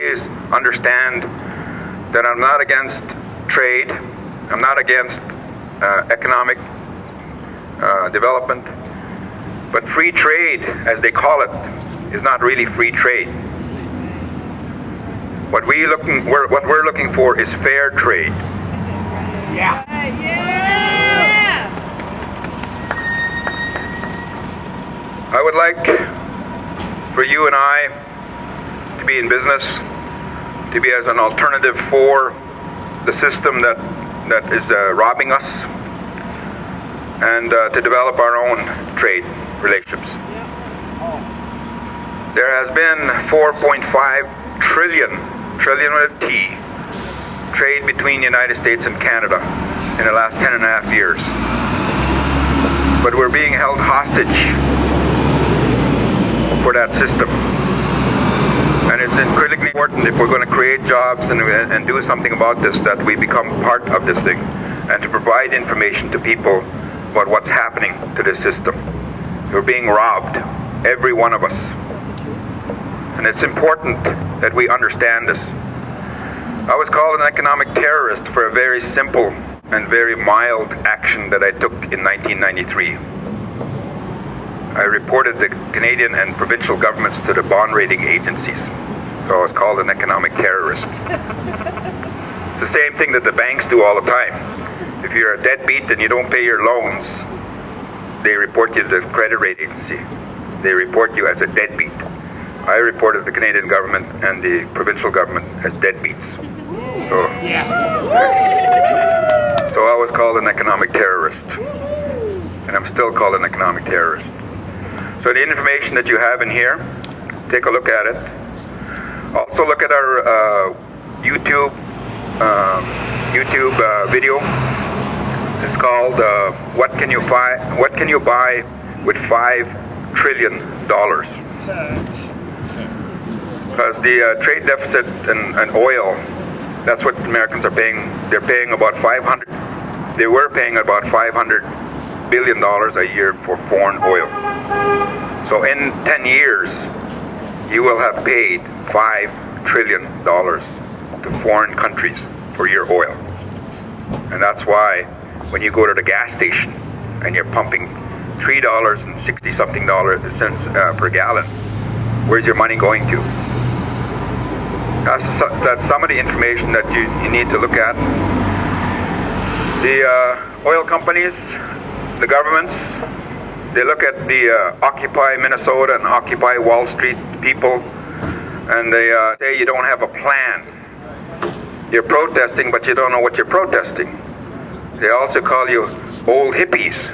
Please understand that I'm not against trade. I'm not against economic development. But free trade, as they call it, is not really free trade. What we're looking for is fair trade. Yeah. Yeah. I would like for you and I to be in business, to be as an alternative for the system that is robbing us, and to develop our own trade relationships. There has been 4.5 trillion with a T, trade between the United States and Canada in the last 10.5 years. But we're being held hostage for that system. And it's critically important, if we're going to create jobs and do something about this, that we become part of this thing, and to provide information to people about what's happening to this system. We're being robbed, every one of us. And it's important that we understand this. I was called an economic terrorist for a very simple and very mild action that I took in 1993. I reported the Canadian and provincial governments to the bond rating agencies. So I was called an economic terrorist. It's the same thing that the banks do all the time. If you're a deadbeat and you don't pay your loans, they report you to the credit rating agency. They report you as a deadbeat. I reported the Canadian government and the provincial government as deadbeats. So I was called an economic terrorist. And I'm still called an economic terrorist. So the information that you have in here, take a look at it. Also look at our YouTube video. It's called "What Can You Buy with $5 trillion?" Because the trade deficit and oil, that's what Americans are paying. They're paying about They were paying about $500 billion a year for foreign oil. So in 10 years, you will have paid $5 trillion to foreign countries for your oil. And that's why when you go to the gas station and you're pumping $3.60-something cents per gallon, where's your money going to? That's some of the information that you need to look at. The oil companies, the governments, they look at the Occupy Minnesota and Occupy Wall Street people, and they say you don't have a plan. You're protesting, but you don't know what you're protesting. They also call you old hippies.